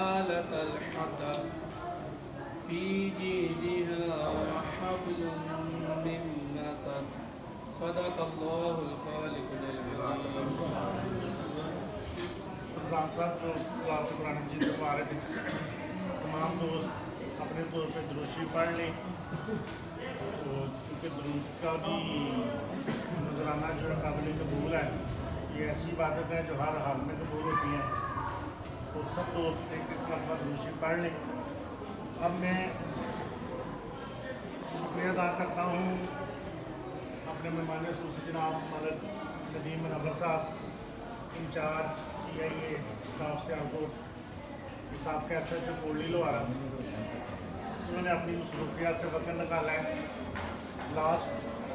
حالة الحطب في جيدها وحبل من مسد صدق الله الخالق العظيم. رمضان صاحب جو تلاوت قرآن مجید کو آ رہے تھے، تمام دوست اپنے طور پہ درود شریف پڑھ لیں، کیونکہ درود کا بھی نذرانہ جو ہے قابل قبول ہے. یہ ایسی عبادت ہے جو ہر حال میں قبول ہوتی ہیں. تو سب دوست ایک مرتبہ درود شریف پڑھ لیں. اب میں شکریہ ادا کرتا ہوں اپنے مہمان خصوصی جناب ملک ندیم منور صاحب، انچارج CIA اسٹاف سیالکوٹ، صاحب کا SHO کوٹلی لوہارا. انہوں نے اپنی مصروفیات سے وقت نکالا ہے. لاسٹ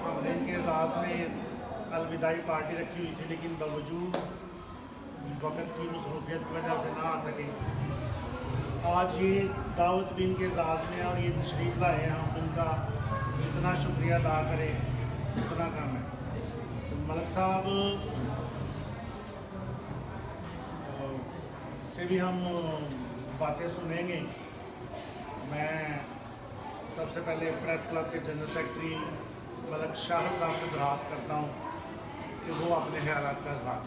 ہم نے ان کے اعزاز میں الوداعی پارٹی رکھی ہوئی تھی، لیکن باوجود وقت کی مصروفیت کی وجہ سے نہ آ سکے. آج یہ دعوت بھی ان کے اعزاز میں ہے اور یہ تشریف لائے ہیں. ہم ان کا جتنا شکریہ ادا کریں اتنا کم ہے. تو ملک صاحب سے بھی ہم باتیں سنیں گے. میں سب سے پہلے پریس کلب کے جنرل سیکرٹری ملک شاہ صاحب سے درخواست کرتا ہوں کہ وہ اپنے خیالات کا اظہار.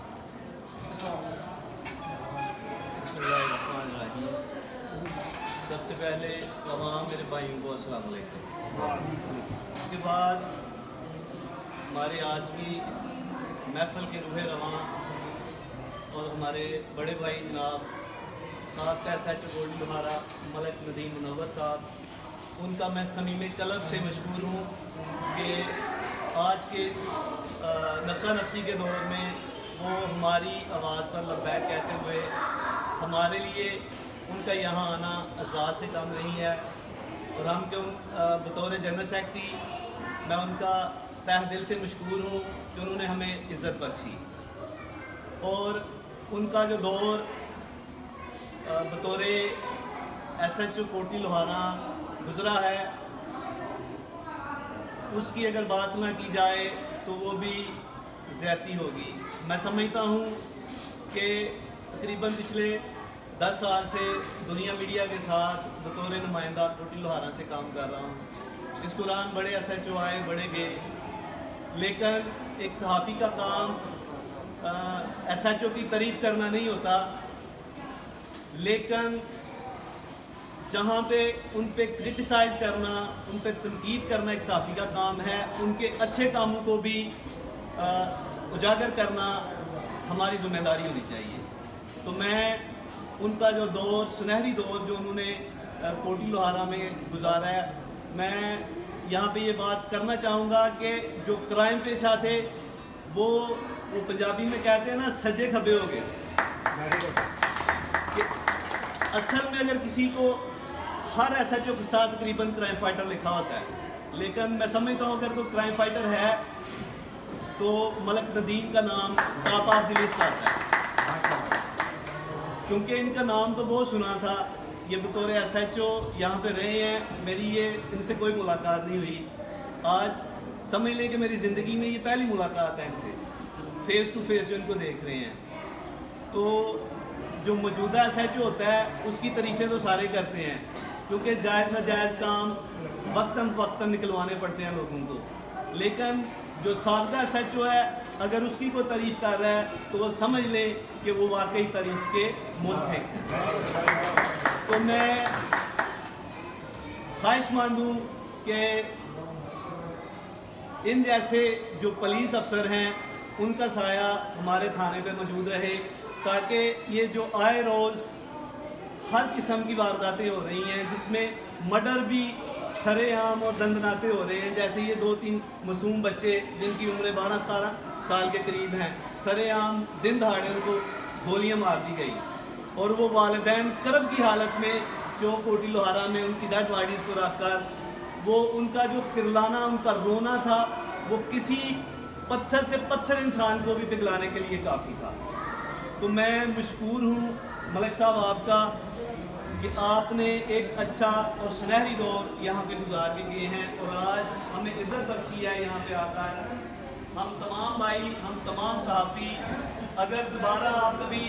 بسم اللہ الرحمن الرحیم. سب سے پہلے تمام میرے بھائیوں کو السلام علیکم. اس کے بعد ہمارے آج کی اس محفل کے روح رواں اور ہمارے بڑے بھائی جناب صاحب کا SHO کوٹلی لوہارا ملک ندیم منور صاحب، ان کا میں صمیم قلب سے مشکور ہوں کہ آج کے اس نفسا نفسی کے دور میں وہ ہماری آواز پر لبیک کہتے ہوئے ہمارے لیے ان کا یہاں آنا اعزاز سے کم نہیں ہے. اور ہم کہ بطور جنرل سیکرٹری میں ان کا تہ دل سے مشکور ہوں کہ انہوں نے ہمیں عزت بخشی. اور ان کا جو دور بطور SHO کوٹلی لوہارا گزرا ہے، اس کی اگر بات نہ کی جائے تو وہ بھی زیادتی ہوگی. میں سمجھتا ہوں کہ تقریباً پچھلے 10 سال سے دنیا میڈیا کے ساتھ بطور نمائندہ کوٹلی لوہارا سے کام کر رہا ہوں. اس دوران بڑے SHO آئے، بڑے گئے، لیکن ایک صحافی کا کام SHO کی تعریف کرنا نہیں ہوتا، لیکن جہاں پہ ان پہ کرٹیسائز کرنا، ان پہ تنقید کرنا ایک صحافی کا کام ہے، ان کے اچھے کاموں کو بھی اجاگر کرنا ہماری ذمہ داری ہونی چاہیے. تو میں ان کا جو دور، سنہری دور جو انہوں نے کوٹلی لوہارا میں گزارا ہے، میں یہاں پہ یہ بات کرنا چاہوں گا کہ جو کرائم پیشہ تھے وہ پنجابی میں کہتے ہیں نا سجے کھبے ہو گئے. کہ اصل میں اگر کسی کو ہر SHO کے ساتھ تقریباً کرائم فائٹر لکھا ہوتا ہے، لیکن میں سمجھتا ہوں اگر کوئی کرائم فائٹر ہے تو ملک ندیم کا نام ٹاپ آف دی لسٹ آتا ہے، کیونکہ ان کا نام تو بہت سنا تھا. یہ بطور SHO یہاں پہ رہے ہیں، میری یہ ان سے کوئی ملاقات نہیں ہوئی. آج سمجھ لیں کہ میری زندگی میں یہ پہلی ملاقات ہے ان سے، فیس ٹو فیس جو ان کو دیکھ رہے ہیں. تو جو موجودہ SHO ہوتا ہے اس کی تعریفیں تو سارے کرتے ہیں، کیونکہ جائز ناجائز کام وقتاً فوقتاً نکلوانے پڑتے ہیں لوگوں کو. لیکن جو سابقہ SHO ہے اگر اس کی کوئی تعریف کر رہا ہے تو وہ سمجھ لیں کہ وہ واقعی تعریف کے مستحق ہیں. تو میں خواہش مند ہوں کہ ان جیسے جو پولیس افسر ہیں ان کا سایہ ہمارے تھانے پہ موجود رہے، تاکہ یہ جو آئے روز ہر قسم کی وارداتیں ہو رہی ہیں جس میں مرڈر بھی سرے عام اور دندناتے ہو رہے ہیں. جیسے یہ 2-3 معصوم بچے جن کی عمریں 12-17 سال کے قریب ہیں، سرے عام دن دہاڑے ان کو گولیاں مار دی گئی. اور وہ والدین کرب کی حالت میں جو کوٹلی لوہارا میں ان کی ڈیڈ باڈیز کو رکھ کر وہ ان کا جو کرلانا، ان کا رونا تھا، وہ کسی پتھر سے پتھر انسان کو بھی پگھلانے کے لیے کافی تھا. تو میں مشکور ہوں ملک صاحب آپ کا کہ آپ نے ایک اچھا اور سنہری دور یہاں پہ گزار کے گئے ہیں اور آج ہمیں عزت بخشی ہے یہاں پہ آ کر. ہم تمام بھائی، ہم تمام صحافی، اگر دوبارہ آپ کبھی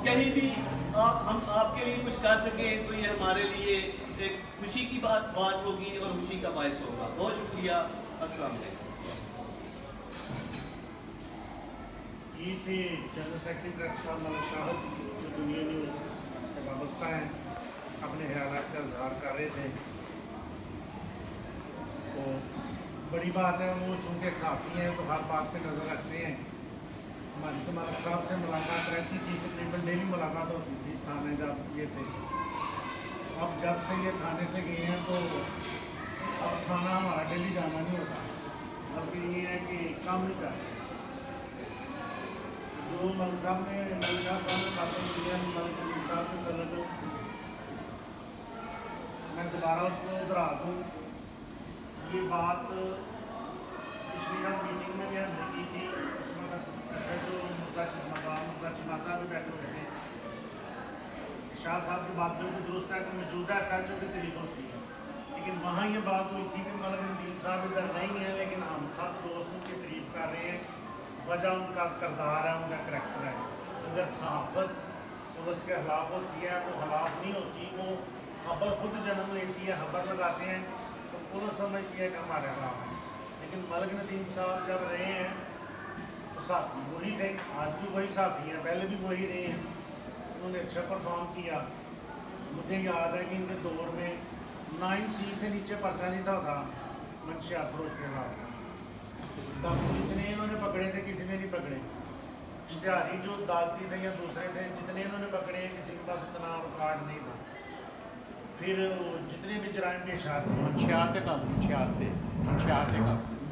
کہیں بھی ہم آپ کے لیے کچھ کر سکیں تو یہ ہمارے لیے ایک خوشی کی بات ہوگی اور خوشی کا باعث ہوگا. بہت شکریہ. السلام علیکم. یہ تھے جنرل سیکرٹری پریس کلب ملک شاہد جو دنیا نیوز سے وابستہ ہیں, اپنے خیالات کا اظہار کر رہے تھے. تو بڑی بات ہے, وہ چونکہ صحافی ہیں تو ہر بات پہ نظر رکھتے ہیں. ہماری تو ملک صاحب سے ملاقات رہتی تھی, تقریباً ڈیلی ملاقات ہوتی تھی تھانے جب یہ تھے. اب جب سے یہ تھانے سے گئے ہیں تو اب تھانہ ہمارا ڈیلی جانا نہیں ہوتا, بلکہ یہ ہے کہ کام نہیں کرتے. جو ملک صاحب نے ملک صاحب نے باتیں کی ہیں ملک صاحب سے متعلق, میں دوبارہ اس کو دہرا دوں. یہ بات پچھلی میٹنگ میں بھی ہم نے کی تھی. اس وقت جو مرزا چیمہ صاحب بھی بیٹھے ہوئے تھے. شاہ صاحب کی بات بالکل درست ہے کہ موجودہ ایس کی تعریف ہوتی ہے, لیکن وہاں یہ بات ہوئی تھی کہ ملک ندیم صاحب ادھر نہیں ہیں, لیکن ہم سب دوست ان کی تعریف کر رہے ہیں. وجہ ان کا کردار ہے, ان کا کریکٹر ہے. اگر صحافت اور اس کے خلاف ہوتی ہے, وہ خلاف نہیں ہوتی, وہ خبر خود جنم لیتی ہے, خبر لگاتے ہیں تو پولیس سمجھتی ہے کہ ہمارے خلاف ہیں. لیکن ملک ندیم صاحب جب رہے ہیں تو صحافی وہی تھے, آج بھی وہی صحافی ہیں, پہلے بھی وہی رہے ہیں. انہوں نے اچھا پرفارم کیا. مجھے یاد ہے کہ ان کے دور میں 9C سے نیچے پرچہ نہیں تھا منشیات فروش کے خلاف. جتنے انہوں نے پکڑے تھے کسی نے نہیں پکڑے. اشتہاری جو عدالتی تھے یا دوسرے تھے, جتنے انہوں نے پکڑے ہیں کسی کے پاس اتنا ریکارڈ نہیں تھا. پھر جتنے بھی جرائم پیش آتے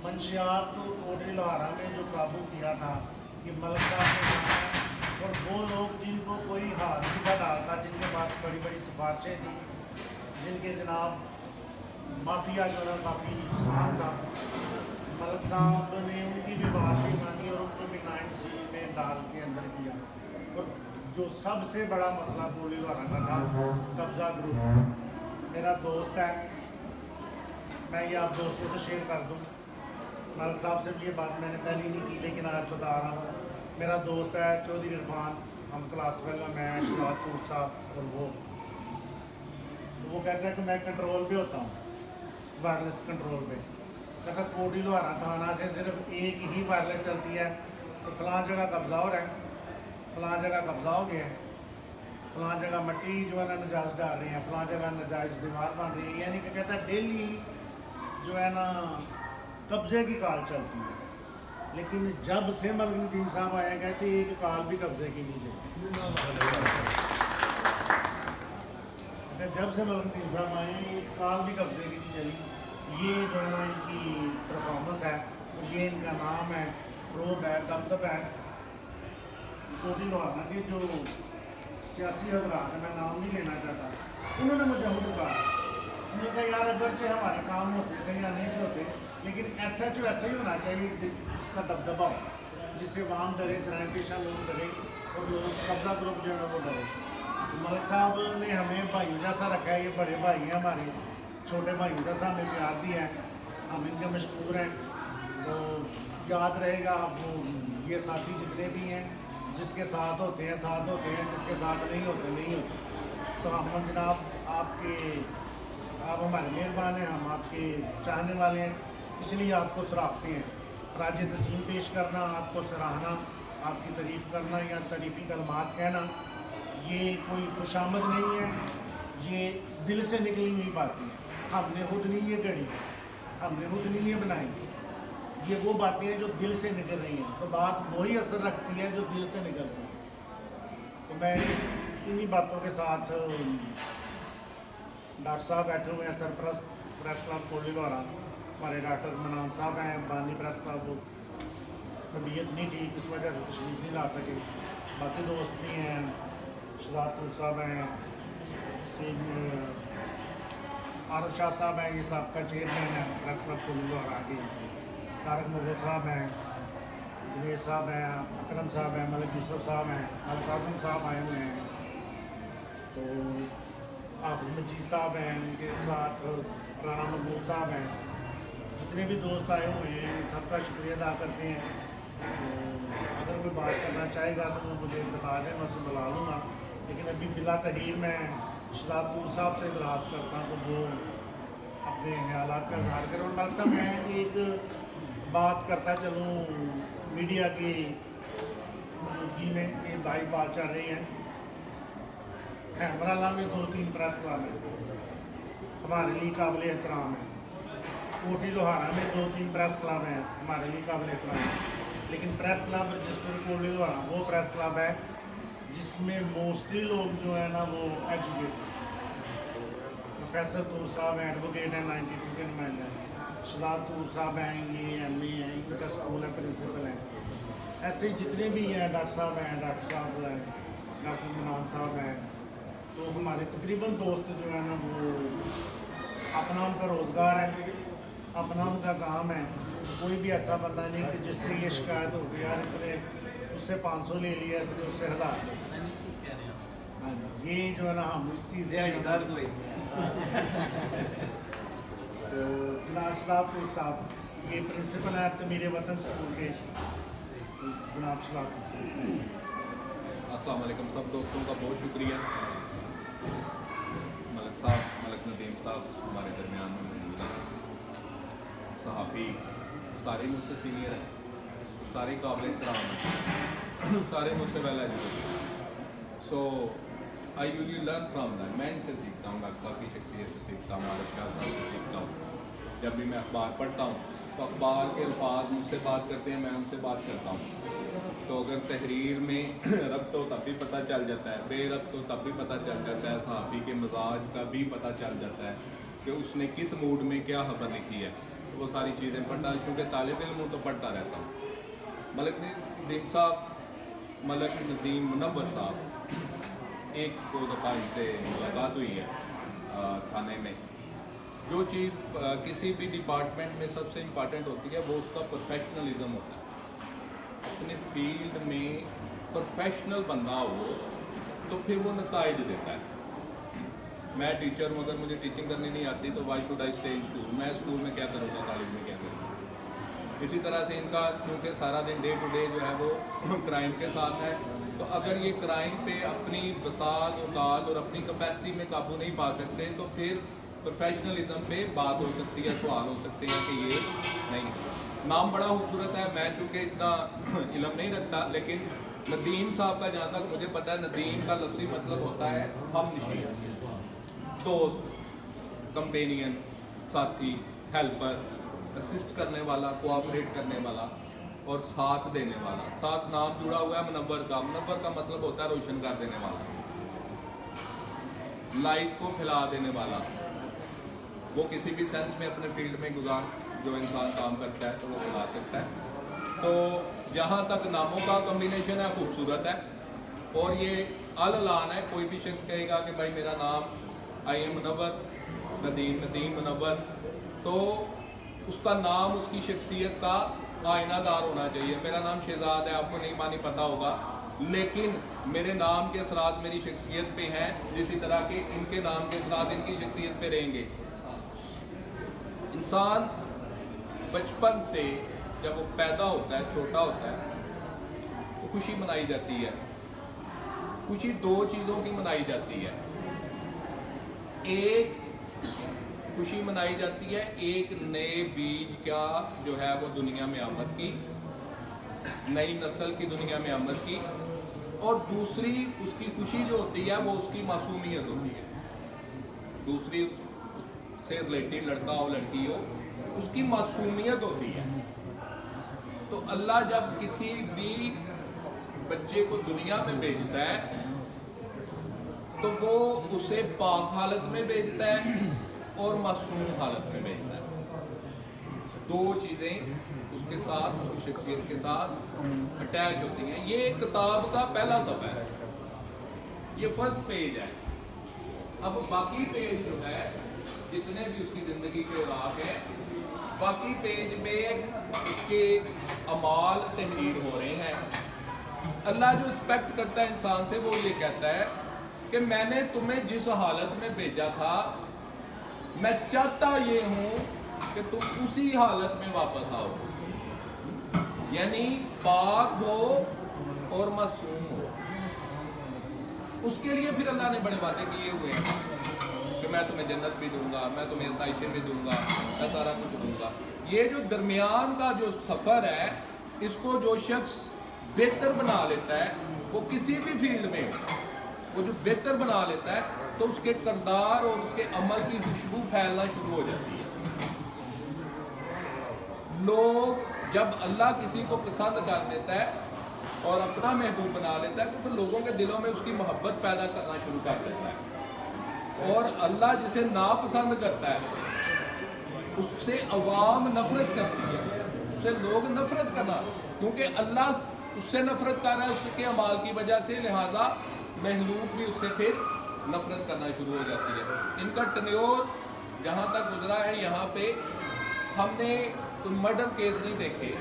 منشیات تو کوٹلی لاہورہ میں جو قابو کیا تھا یہ ملک صاحب نے, اور وہ لوگ جن کو کوئی ہاتھ نہیں تھا ڈالتا, جن کے پاس بڑی بڑی سفارشیں تھیں, جن کے جناب مافیا جو ہے کافی استعمال تھا, ملک صاحب نے ان کی بھی بات نہیں مانی اور ان کو بھی 9C میں ڈال کے اندر کیا. اور جو سب سے بڑا مسئلہ کوٹلی لاہورہ کا تھا قبضہ گروپ. میرا دوست ہے, میں یہ آپ دوستوں سے شیئر کر دوں. ملک صاحب سے بھی یہ بات میں نے پہلے نہیں کی لیکن آج بتا رہا ہوں. میرا دوست ہے چودھری عرفان, ہم کلاس فیل, میں شہزاد طور صاحب اور وہ کہتے ہیں کہ میں کنٹرول پہ ہوتا ہوں, وائرلیس کنٹرول پہ. کہتا کوٹلی لاہورہ تھانہ سے صرف ایک ہی وائرلیس چلتی ہے, تو فلاں جگہ قبضہ ہو رہا ہے, فلاں جگہ قبضہ ہو گیا ہے, فلاں جگہ مٹی جو ہے نا نجائز ڈال رہی ہیں, فلاں جگہ نجائز دیوار بن رہی ہے. یعنی کہ کہتا ہے ڈیلی جو ہے نا قبضے کی کال چلتی ہے. لیکن جب سے ملک ندیم صاحب آیا کہتے ہیں ایک کال بھی قبضے کی نہیں چلی. جب سے ملک ندیم صاحب آئے ہیں ایک کال بھی قبضے کی نہیں چلی. یہ جو ہے نا ان کی پرفارمنس ہے, یہ ان کا نام ہے, روب ہے, دبدب ہے. کوٹلی لاہورہ کے جو سیاسی حضرات ہیں, میں نام نہیں لینا چاہتا, انہوں نے مجھے خود کہا, انہوں نے کہا یار اگرچہ ہمارے کام ہوتے تھے یا نہیں ہوتے, لیکن ایسا ایسا ہی ہونا چاہیے جس کا دبدبہ ہو, جس سے عوام ڈرے, جرائم پیشہ لوگ ڈرے اور لوگ قبضہ گروپ جو ہے وہ ڈرے. ملک صاحب نے ہمیں بھائیوں جیسا رکھا ہے, یہ بڑے بھائی ہیں ہمارے, چھوٹے بھائیوں جیسا ہمیں پیار دیا ہے, ہم ان کے مشکور ہیں. تو یاد رہے گا وہ یہ ساتھی جتنے بھی ہیں, جس کے ساتھ ہوتے ہیں ساتھ ہوتے ہیں, جس کے ساتھ نہیں ہوتے نہیں ہوتے. تو ہم جناب آپ ہمارے مہربان ہیں, ہم آپ کے چاہنے والے ہیں, اس لیے آپ کو سراہتے ہیں. خراج تسلیم پیش کرنا, آپ کو سراہنا, آپ کی تعریف کرنا یا تعریفی کلمات کہنا, یہ کوئی خوشامد نہیں ہے, یہ دل سے نکلی ہوئی باتیں. ہم نے خود نہیں یہ گڑھی, ہم نے خود نہیں یہ بنائی, یہ وہ باتیں ہیں جو دل سے نکل رہی ہیں. تو بات وہی اثر رکھتی ہے جو دل سے نکل رہی ہے. تو میں انہی باتوں کے ساتھ, ڈاکٹر صاحب بیٹھے ہوئے ہیں, سرپرست پریس کلب کوٹلی لاہورہ, ہمارے ڈاکٹر منان صاحب ہیں, بانی پریس کلب, طبیعت نہیں ٹھیک اس وجہ سے تشریف نہیں لا سکے. باقی دوست بھی ہیں, شہزاد طور صاحب ہیں, عارف شاہ صاحب ہیں, یہ سابقہ چیئرمین ہیں پریس کلب کوٹلی لاہورہ کے, طارق مغل صاحب ہیں, جنید صاحب ہیں, اکرم صاحب ہیں, ملک یوسف صاحب ہیں, القاسم صاحب آئے ہوئے ہیں. تو حافظ مجید صاحب ہیں, ان کے ساتھ رانا محمود صاحب ہیں. جتنے بھی دوست آئے ہوئے ہیں سب کا شکریہ ادا کرتے ہیں. تو اگر کوئی بات کرنا چاہے گا تو وہ مجھے بتا دیں, میں اسے بلا لوں گا. لیکن ابھی بلا تحیر میں شہزاد طور صاحب سے درخواست کرتا ہوں کہ وہ اپنے خیالات کا اظہار کریں. اور ملک صاحب میں ایک بات کرتا چلوں میڈیا کی موجودگی میں یہ بھائی بات چل رہی ہے. ہیمرالہ میں 2-3 پریس کلب ہیں ہمارے لیے قابل احترام ہے. کوٹی لوہارا میں 2-3 پریس کلب ہیں ہمارے لیے قابل احترام ہے. لیکن پریس کلب رجسٹر کوٹی لوہارا وہ پریس کلب ہے جس میں موسٹلی لوگ جو ہیں نا وہ ایجوکیٹ. پروفیسر طور صاحب ہیں, ایڈوکیٹ ہیں, 92 کے نمائندے ہیں. شہزاد طور صاحب ہیں, یہ ایم اے ہیں, ان کا اسکول ہے, پرنسپل ہیں. ایسے جتنے بھی ہیں ڈاکٹر صاحب ہیں, ڈاکٹر صاحب ہیں, ڈاکٹر منان صاحب ہیں. تو ہمارے تقریباً دوست جو ہیں نا وہ اپنا ان کا روزگار ہے, اپنا ان کا کام ہے. کوئی بھی ایسا بندہ نہیں کہ جس سے یہ شکایت ہو گئی یار اس نے اس سے 500 لے لیا, اس نے اس سے 1000. یہ جو ہے نا ہم اس چیز تو جناب شہزاد طور صاحب یہ پرنسپل ہے تعمیر وطن اسکول کے. جناب شہزاد طور. السلام علیکم سب دوستوں کا بہت شکریہ. ملک صاحب, ملک ندیم صاحب ہمارے درمیان میں موجود ہیں. صحافی سارے مجھ سے سینئر ہیں, سارے قابل احترام ہیں, سارے مجھ سے ویل ایجوکیٹڈ ہیں. So I usually learn from them. میں ان سے سیکھتا ہوں, ملک صاحب کی شخصیت سے سیکھتا ہوں, عارف شاہ صاحب سے سیکھتا ہوں. جب بھی میں اخبار پڑھتا ہوں تو اخبار کے الفاظ مجھ سے بات کرتے ہیں, میں ان سے بات کرتا ہوں. تو اگر تحریر میں ربط ہو تب بھی پتہ چل جاتا ہے, بے ربط ہو تب بھی پتہ چل جاتا ہے, صحافی کے مزاج کا بھی پتہ چل جاتا ہے کہ اس نے کس موڈ میں کیا خبر لکھی ہے. وہ ساری چیزیں پڑھتا, کیونکہ طالب علم ہوں تو پڑھتا رہتا ہوں. ملک ندیم صاحب, ملک ندیم منور صاحب, ایک دو دفعہ ان سے ملاقات ہوئی ہے تھانے میں. جو چیز کسی بھی ڈپارٹمنٹ میں سب سے امپارٹنٹ ہوتی ہے وہ اس کا پروفیشنلزم ہوتا ہے. اپنے فیلڈ میں پروفیشنل بندہ ہو تو پھر وہ نتائج دیتا ہے. میں ٹیچر ہوں, اگر مجھے ٹیچنگ کرنی نہیں آتی تو why should I stay in school. میں اسکول میں کیا کروں گا, کالج میں کیا کروں گا. اسی طرح سے ان کا کیونکہ سارا دن ڈے ٹو ڈے جو ہے وہ کرائم کے ساتھ ہے, تو اگر یہ کرائم پہ اپنی بساط اوقات اور اپنی کیپیسٹی میں قابو نہیں پا سکتے تو پھر پروفیشنلزم پہ بات ہو سکتی ہے, سوال ہو سکتے ہیں کہ یہ نہیں ہے. نام بڑا خوبصورت ہے, میں چونکہ اتنا علم نہیں رکھتا, لیکن ندیم صاحب کا جہاں تک مجھے پتہ ہے, ندیم کا لفظی مطلب ہوتا ہے ہم نشین, دوست, کمپینین, ساتھی, ہیلپر, اسسٹ کرنے والا, کوآپریٹ کرنے والا اور ساتھ دینے والا. ساتھ نام جڑا ہوا ہے منور کا. منور کا مطلب ہوتا ہے روشن کر دینے والا, لائٹ کو پھیلا دینے والا. وہ کسی بھی سینس میں اپنے فیلڈ میں جو انسان کام کرتا ہے تو وہ پھیلا سکتا ہے. تو جہاں تک ناموں کا کمبینیشن ہے خوبصورت ہے, اور یہ اعلان ہے. کوئی بھی شخص کہے گا کہ بھائی میرا نام آئی ایم منور, ندیم منور, تو اس کا نام اس کی شخصیت کا آئینہ دار ہونا چاہیے. میرا نام شہزاد ہے, آپ کو نہیں مانی پتہ ہوگا, لیکن میرے نام کے اثرات میری شخصیت پہ ہیں, جسی طرح کہ ان کے نام کے اثرات ان کی شخصیت پہ رہیں گے. انسان بچپن سے جب وہ پیدا ہوتا ہے, چھوٹا ہوتا ہے, تو خوشی منائی جاتی ہے. خوشی دو چیزوں کی منائی جاتی ہے. ایک خوشی منائی جاتی ہے ایک نئے بیج کا جو ہے وہ دنیا میں آمد کی, نئی نسل کی دنیا میں آمد کی, اور دوسری اس کی خوشی جو ہوتی ہے وہ اس کی معصومیت ہوتی ہے. دوسری اس سے ریلیٹڈ لڑکا ہو لڑکی ہو, اس کی معصومیت ہوتی ہے. تو اللہ جب کسی بھی بچے کو دنیا میں بھیجتا ہے تو وہ اسے پاک حالت میں بھیجتا ہے اور معصوم حالت میں بھیجتا ہے. دو چیزیں اس کے ساتھ, اس کی شخصیت کے ساتھ اٹیچ ہوتی ہیں. یہ کتاب کا پہلا صفحہ ہے, یہ فرسٹ پیج ہے. اب باقی پیج جو ہے جتنے بھی اس کی زندگی کے اوراق ہیں, باقی پیج میں اس کے اعمال تحریر ہو رہے ہیں. اللہ جو ایکسپیکٹ کرتا ہے انسان سے وہ یہ کہتا ہے کہ میں نے تمہیں جس حالت میں بھیجا تھا میں چاہتا یہ ہوں کہ تم اسی حالت میں واپس آؤ, یعنی پاک ہو اور معصوم ہو. اس کے لیے پھر اللہ نے بڑے وعدے کیے ہوئے ہیں کہ میں تمہیں جنت بھی دوں گا، میں تمہیں عیشیں بھی دوں گا، میں سارا کچھ دوں گا۔ یہ جو درمیان کا جو سفر ہے، اس کو جو شخص بہتر بنا لیتا ہے، وہ کسی بھی فیلڈ میں وہ جو بہتر بنا لیتا ہے تو اس کے کردار اور اس کے عمل کی خوشبو پھیلنا شروع ہو جاتی ہے۔ لوگ جب اللہ کسی کو پسند کر دیتا ہے اور اپنا محبوب بنا لیتا ہے تو پھر لوگوں کے دلوں میں اس کی محبت پیدا کرنا شروع کر دیتا ہے، اور اللہ جسے ناپسند کرتا ہے اس سے عوام نفرت کرتی ہے، اس سے لوگ نفرت کرنا، کیونکہ اللہ اس سے نفرت کر رہا ہے اس کے اعمال کی وجہ سے، لہٰذا محلوق بھی اس سے پھر نفرت کرنا شروع ہو جاتی ہے۔ ان کا ٹنیور جہاں تک گزرا ہے، یہاں پہ ہم نے کوئی مرڈر کیس نہیں دیکھے،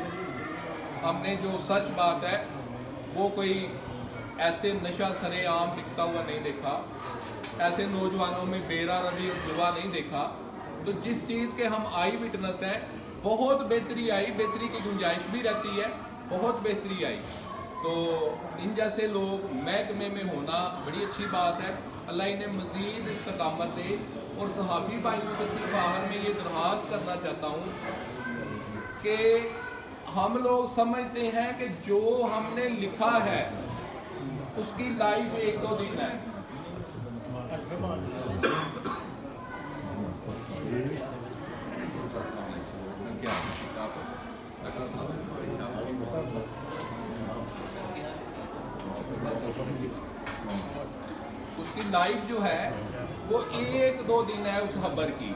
ہم نے جو سچ بات ہے وہ کوئی ایسے نشہ سرے عام بکتا ہوا نہیں دیکھا، ایسے نوجوانوں میں بیرا روی اور جوا نہیں دیکھا۔ تو جس چیز کے ہم آئی وٹنس ہیں، بہت بہتری آئی، بہتری کی گنجائش بھی رہتی ہے، بہت بہتری آئی۔ تو ان جیسے لوگ محکمے میں ہونا بڑی اچھی بات ہے، اللہ انہیں مزید استقامت دے۔ اور صحافی بھائیوں سے صرف آخر میں یہ درخواست کرنا چاہتا ہوں کہ ہم لوگ سمجھتے ہیں کہ جو ہم نے لکھا ہے اس کی لائف 1-2 دن ہے، اس کی لائف جو ہے وہ 1-2 دن ہے اس خبر کی،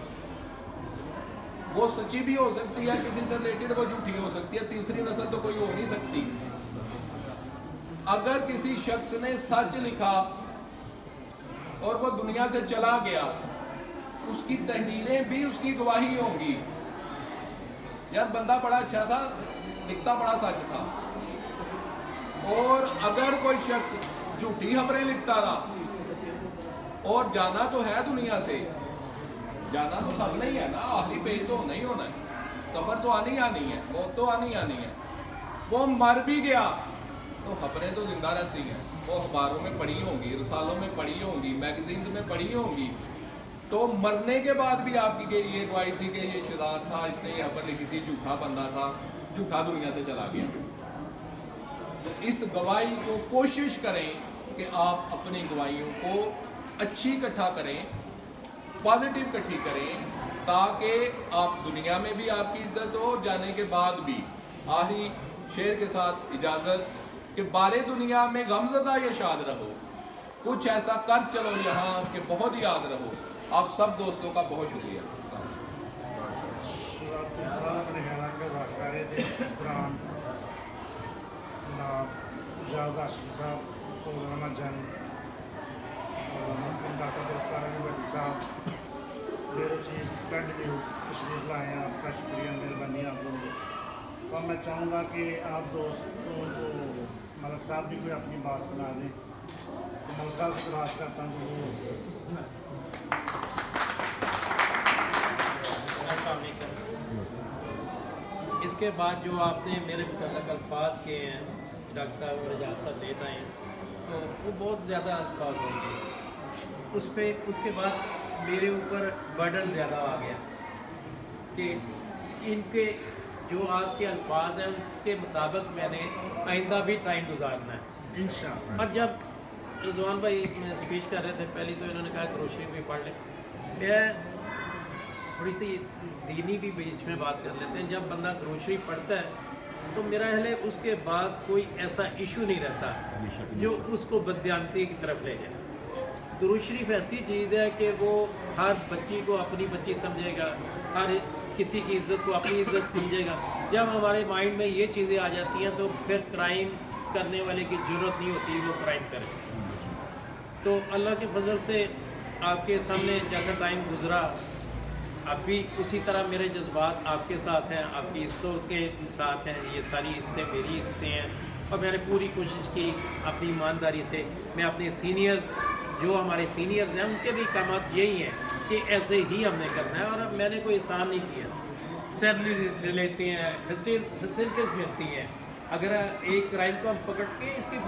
وہ سچی بھی ہو سکتی ہے، کسی سے ریلیٹڈ وہ جھوٹی ہو سکتی ہے، تیسری نسل تو کوئی ہو نہیں سکتی۔ اگر کسی شخص نے سچ لکھا اور وہ دنیا سے چلا گیا، اس کی تحریریں بھی اس کی گواہی ہوں گی، یار بندہ بڑا اچھا تھا، لکھتا بڑا سچ تھا۔ اور اگر کوئی شخص جھوٹی خبریں لکھتا رہا اور جانا تو ہے دنیا سے، جانا تو سب نہیں ہے نا، آخری پیج تو ہونا ہی ہونا ہے، قبر تو آنی ہے، موت تو آنی ہے، وہ مر بھی گیا تو خبریں تو زندہ رہتی ہیں، وہ اخباروں میں پڑھی ہوں گی، رسالوں میں پڑھی ہوں گی، میگزینز میں پڑھی ہوں گی۔ تو مرنے کے بعد بھی آپ کی یہ گواہی تھی کہ یہ شہزاد تھا، اس نے یہ خبر لکھی تھی، جھوٹا بندہ تھا، جھوٹا دنیا سے چلا گیا۔ اس گواہی کو کوشش کریں کہ آپ اپنی گواہیوں کو اچھی اکٹھا کریں، پازیٹیو اکٹھی کریں، تاکہ آپ دنیا میں بھی آپ کی عزت ہو، جانے کے بعد بھی۔ آخری شعر کے ساتھ اجازت کہ بارے دنیا میں غم زدہ یا شاد رہو، کچھ ایسا کر چلو یہاں کہ بہت یاد رہو۔ آپ سب دوستوں کا بہت شکریہ۔ تشریف لائے ہیں، آپ کا شکریہ، مہربانی آپ لوگوں کی۔ تو میں چاہوں گا کہ آپ دوستوں کو ملک صاحب بھی کوئی اپنی بات سنا دیں، تو ملک صاحب سے درخواست کرتا ہوں کہ وہ اس کے بعد جو آپ نے میرے متعلق الفاظ کیے ہیں ڈاکٹر صاحب اور اجازت صاحب لیٹ آئے ہیں، تو وہ بہت زیادہ الفاظ ہوں گے، اس کے بعد میرے اوپر برڈن زیادہ آ گیا کہ ان کے جو آپ کے الفاظ ہیں ان کے مطابق میں نے آئندہ بھی ٹائم گزارنا ہے انشاءاللہ۔ اور جب رضوان بھائی میں اسپیچ کر رہے تھے پہلی تو انہوں نے کہا کہ روشنی بھی پڑھ لیں، میں تھوڑی سی دینی بھی بیچ میں بات کر لیتے ہیں۔ جب بندہ درود شریف پڑھتا ہے تو میرا خیال ہے اس کے بعد کوئی ایسا ایشو نہیں رہتا جو اس کو بددیانتی کی طرف لے جائے۔ درود شریف ایسی چیز ہے کہ وہ ہر بچی کو اپنی بچی سمجھے گا، ہر کسی کی عزت کو اپنی عزت سمجھے گا۔ جب ہمارے مائنڈ میں یہ چیزیں آ جاتی ہیں تو پھر کرائم کرنے والے کی ضرورت نہیں ہوتی وہ کرائم کرے۔ تو اللہ کے فضل سے آپ کے سامنے جیسا ٹائم گزرا، اب بھی اسی طرح میرے جذبات آپ کے ساتھ ہیں، آپ کی عزتوں کے ساتھ ہیں، یہ ساری عزتیں میری عزتیں ہیں، اور میں نے پوری کوشش کی اپنی ایمانداری سے۔ میں اپنے سینئرز جو ہمارے سینئرز ہیں ان کے بھی احکامات یہی ہیں کہ ایسے ہی ہم نے کرنا ہے، اور میں نے کوئی احسان نہیں کیا۔ سیلری لیتے ہیں، فیسلٹیز ملتی ہیں، اگر ایک کرائم کو ہم پکڑ کے اس کی